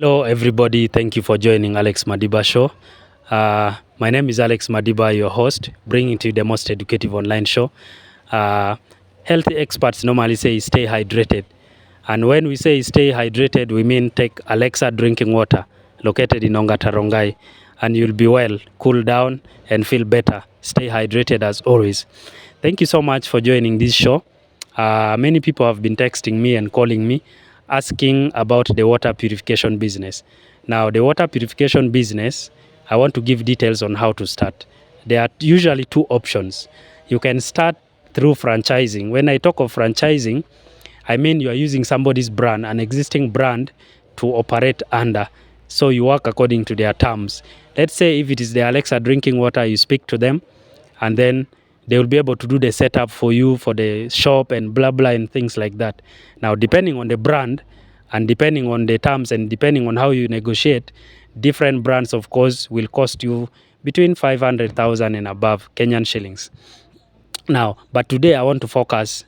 Hello, everybody. Thank you for joining Alex Madiba Show. My name is Alex Madiba, your host, bringing to you the most educative online show. Uh, Healthy experts normally say stay hydrated. And when we say stay hydrated, we mean take Alexa drinking water located in Ongatarongai, and you'll be well, cool down, and feel better. Stay hydrated as always. Thank you so much for joining this show. Many people have been texting me and calling me asking about the water purification business. Now, the water purification business, I want to give details on how to start. There are usually two options. You can start through franchising. When I talk of franchising, I mean you are using somebody's brand, an existing brand, to operate under. So you work according to their terms. Let's say if it is the Alexa drinking water, you speak to them, and then they will be able to do the setup for you for the shop and blah blah and things like that. Now, depending on the brand and depending on the terms and depending on how you negotiate, different brands of course will cost you between 500,000 and above Kenyan shillings. Now, but today I want to focus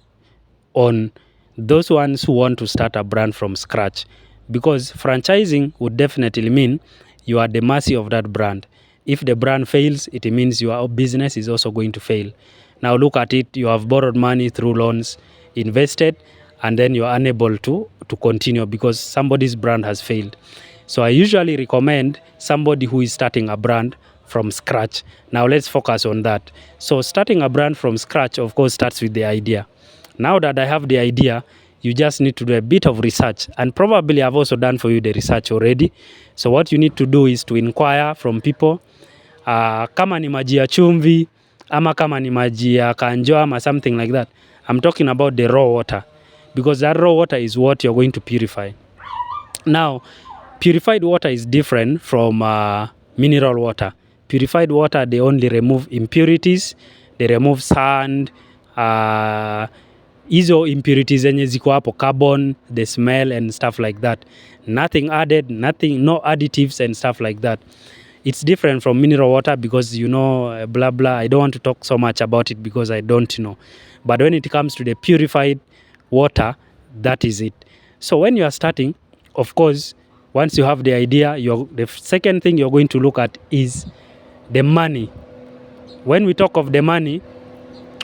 on those ones who want to start a brand from scratch, because franchising would definitely mean you are at the mercy of that brand. If the brand fails, it means your business is also going to fail. Now look at it, you have borrowed money through loans, invested, and then you are unable to continue because somebody's brand has failed. So I usually recommend somebody who is starting a brand from scratch. Now let's focus on that. So starting a brand from scratch, of course, starts with the idea. Now that I have the idea, you just need to do a bit of research, and probably I've also done for you the research already. So what you need to do is to inquire from people, kama ni maji ya chumvi ama kama ni maji ya kanjo ama something like that. I'm talking about the raw water, because that raw water is what you're going to purify. Now, purified water is different from mineral water. Purified water, they only remove impurities, they remove sand, hizo impurities zenye ziko hapo, carbon, the smell and stuff like that. Nothing added, nothing, no additives and stuff like that. It's different from mineral water because, blah, blah. I don't want to talk so much about it because I don't know. But when it comes to the purified water, that is it. So when you are starting, of course, once you have the idea, the second thing you're going to look at is the money. When we talk of the money,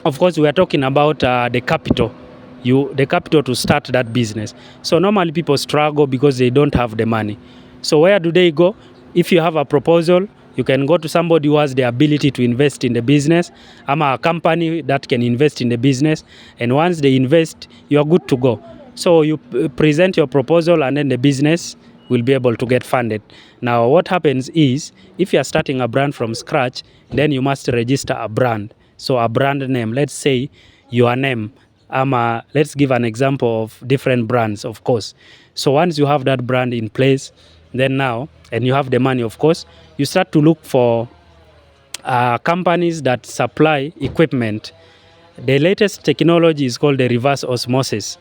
of course, we are talking about the capital. The capital to start that business. So normally people struggle because they don't have the money. So where do they go? If you have a proposal, you can go to somebody who has the ability to invest in the business, a company that can invest in the business. And once they invest, you are good to go. So you present your proposal and then the business will be able to get funded. Now, what happens is, if you are starting a brand from scratch, then you must register a brand. So a brand name, let's say your name. Let's give an example of different brands, of course. So once you have that brand in place, then now, and you have the money, of course, you start to look for companies that supply equipment. The latest technology is called the reverse osmosis.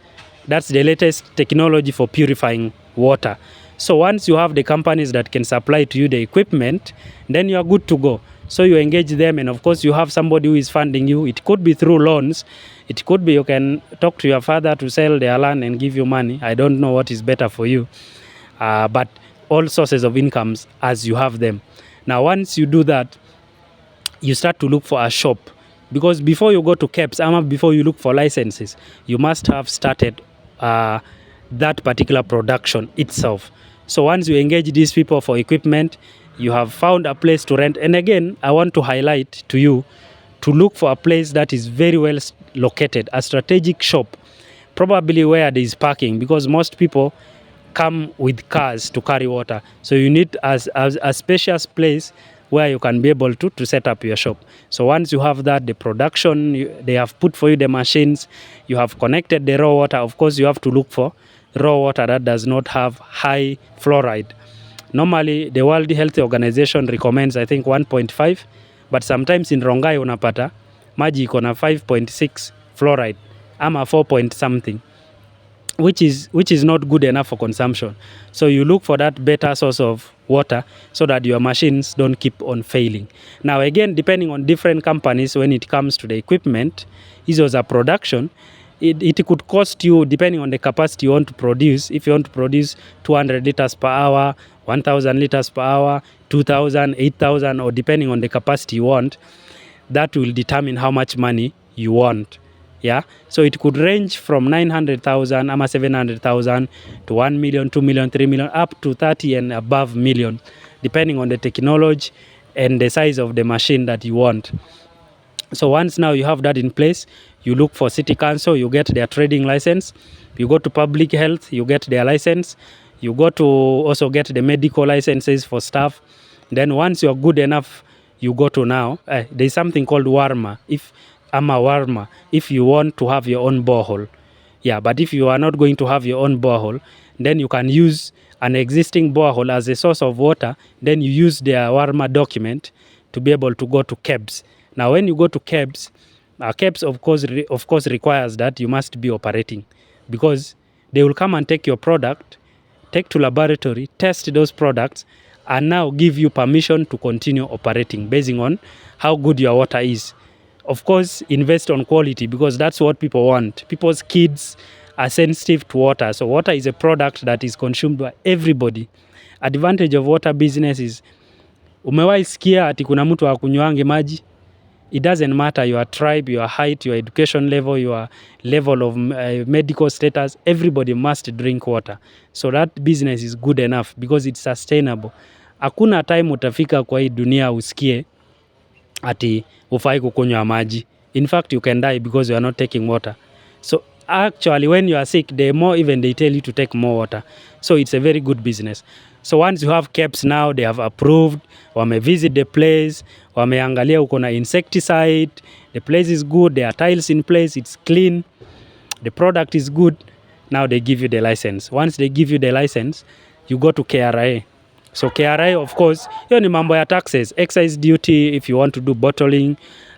That's the latest technology for purifying water. So once you have the companies that can supply to you the equipment, then you are good to go. So you engage them, and of course you have somebody who is funding you. It could be through loans. It could be you can talk to your father to sell their land and give you money. I don't know what is better for you. But all sources of incomes as you have them. Now, once you do that, you start to look for a shop. Because before you go to KEBS, before you look for licenses, you must have started that particular production itself. So once you engage these people for equipment, you have found a place to rent. And again, I want to highlight to you to look for a place that is very well located, a strategic shop, probably where there is parking, because most people come with cars to carry water. So you need a spacious place where you can be able to set up your shop. So once you have that, the production, they have put for you the machines, you have connected the raw water. Of course, you have to look for raw water that does not have high fluoride. Normally, the World Health Organization recommends, I think, 1.5, but sometimes in Rongai unapata maji iko na 5.6 fluoride, ama 4 point something, which is not good enough for consumption. So you look for that better source of water so that your machines don't keep on failing. Now again, depending on different companies, when it comes to the equipment, hizo za production, it could cost you, depending on the capacity you want to produce. If you want to produce 200 liters per hour, 1000 liters per hour, 2000, 8000, or depending on the capacity you want, that will determine how much money you want. Yeah, so it could range from 900,000 ama 700,000 to 1 million, 2 million, 3 million, up to 30 and above million, depending on the technology and the size of the machine that you want. So once now you have that in place, you look for city council, you get their trading license. You go to public health, you get their license. You go to also get the medical licenses for staff. Then once you're good enough, you go to now, there's something called warma. If you want to have your own borehole. Yeah, but if you are not going to have your own borehole, then you can use an existing borehole as a source of water. Then you use their warma document to be able to go to KEBS. Now, when you go to KEBS, KEBS of course requires that you must be operating, because they will come and take your product, take to laboratory, test those products, and now give you permission to continue operating based on how good your water is. Of course, invest on quality, because that's what people want. People's kids are sensitive to water. So water is a product that is consumed by everybody. Advantage of water business is, umewahi sikia ati kuna mtu akunywange maji? It doesn't matter your tribe, your height, your education level, your level of medical status. Everybody must drink water. So that business is good enough because it's sustainable. Hakuna time utafika kwa hii dunia usikie ati ufai kukunywa maji. In fact, you can die because you are not taking water. So actually, when you are sick, the more even they tell you to take more water. So it's a very good business. So once you have KEBS now, they have approved, wame visit the place, wameangalia uko na insecticide, the place is good, there are tiles in place, it's clean, the product is good, now they give you the license. Once they give you the license, you go to KRA. So KRA, of course, hiyo ni mambo ya taxes, excise duty if you want to do bottling,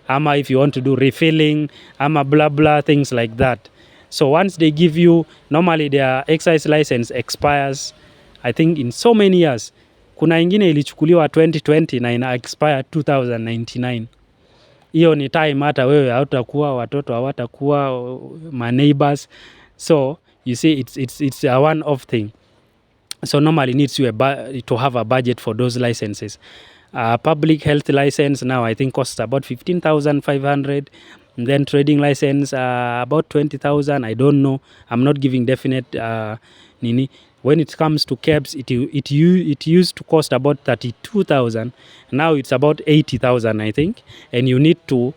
ama if you want to do refilling, ama blah blah, things like that. So once they give you, normally their excise license expires, I think in so many years. Kuna ingine ilichukuliwa 2020 na ina expire 2099. Hiyo ni time hata wewe hautakuwa, watoto hawatakuwa, my neighbors. So you see, it's a one-off thing. So normally needs you to have a budget for those licenses. Public health license now I think costs about 15,500. And then trading license about 20,000. I don't know. I'm not giving definite nini. When it comes to KEBS, it used to cost about 32,000. Now it's about 80,000, I think. And you need to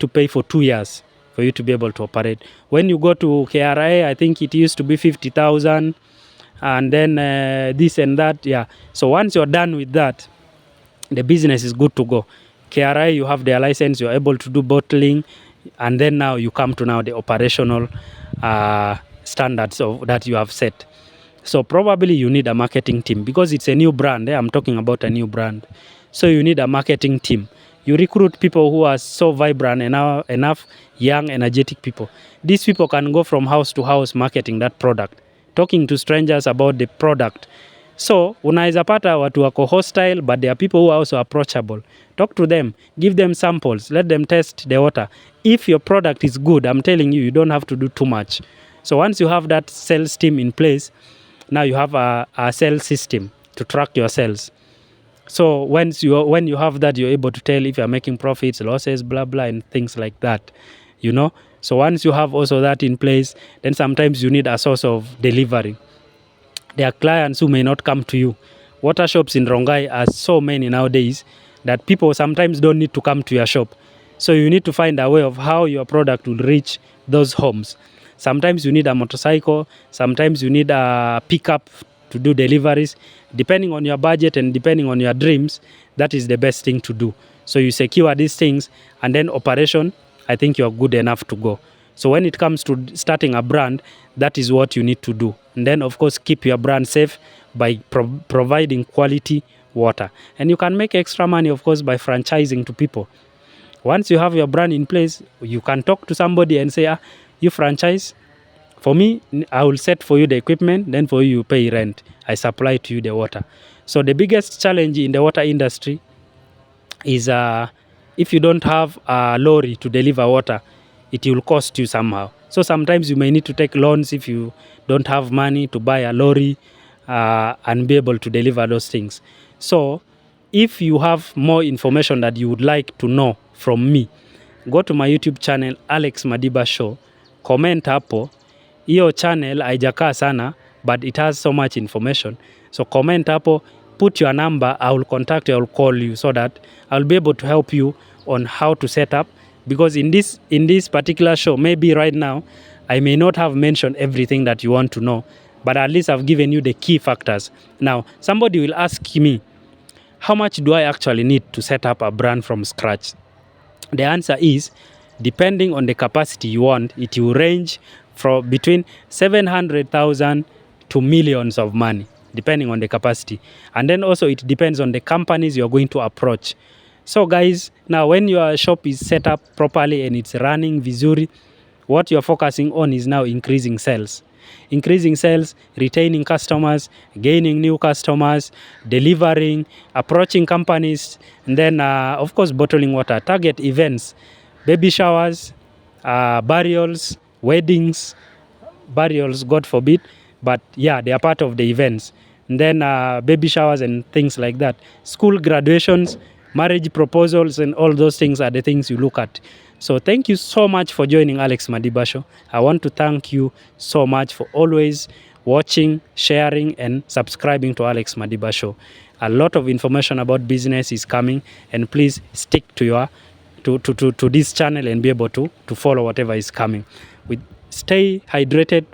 pay for 2 years for you to be able to operate. When you go to KRA, I think it used to be 50,000. And then this and that, yeah. So once you're done with that, the business is good to go. KRA, you have their license, you're able to do bottling, and then now you come to now the operational standards that you have set. So probably you need a marketing team, because it's a new brand. I'm talking about a new brand. So you need a marketing team. You recruit people who are so vibrant enough, young, energetic people. These people can go from house to house marketing that product, talking to strangers about the product. So unaweza pata watu wako hostile, but there are people who are also approachable. Talk to them, give them samples, let them test the water. If your product is good, I'm telling you, you don't have to do too much. So once you have that sales team in place, now you have a sales system to track your sales. So when you have that, you're able to tell if you're making profits, losses, blah blah, and things like that, you know. So once you have also that in place, then sometimes you need a source of delivery. There are clients who may not come to you. Water shops in Rongai are so many nowadays that people sometimes don't need to come to your shop. So you need to find a way of how your product will reach those homes. Sometimes you need a motorcycle, sometimes you need a pickup to do deliveries. Depending on your budget and depending on your dreams, that is the best thing to do. So you secure these things, and then operation, I think you're good enough to go. So when it comes to starting a brand, that is what you need to do. And then, of course, keep your brand safe by providing quality water. And you can make extra money, of course, by franchising to people. Once you have your brand in place, you can talk to somebody and say, you franchise. For me, I will set for you the equipment, then for you, you pay rent. I supply to you the water. So the biggest challenge in the water industry is if you don't have a lorry to deliver water, it will cost you somehow. So sometimes you may need to take loans if you don't have money to buy a lorry and be able to deliver those things. So if you have more information that you would like to know from me, go to my YouTube channel Alex Madiba Show, comment hapo. Hiyo channel haijakaa sana but it has so much information. So comment hapo, put your number, I will contact you, I will call you so that I'll be able to help you on how to set up, because in this particular show, maybe right now I may not have mentioned everything that you want to know, but at least I've given you the key factors. Now, somebody will ask me, how much do I actually need to set up a brand from scratch? The answer is, depending on the capacity you want, it will range from between 700,000 to millions of money, depending on the capacity. And then also it depends on the companies you're going to approach. So guys, now when your shop is set up properly and it's running vizuri, what you're focusing on is now increasing sales. Increasing sales, retaining customers, gaining new customers, delivering, approaching companies, and then of course bottling water. Target events, baby showers, burials, weddings, burials, God forbid, but yeah, they are part of the events. And then baby showers and things like that. School graduations, marriage proposals, and all those things are the things you look at. So thank you so much for joining Alex Madiba Show. I want to thank you so much for always watching, sharing, and subscribing to Alex Madiba Show. A lot of information about business is coming, and please stick to your to this channel and be able to follow whatever is coming. Stay hydrated.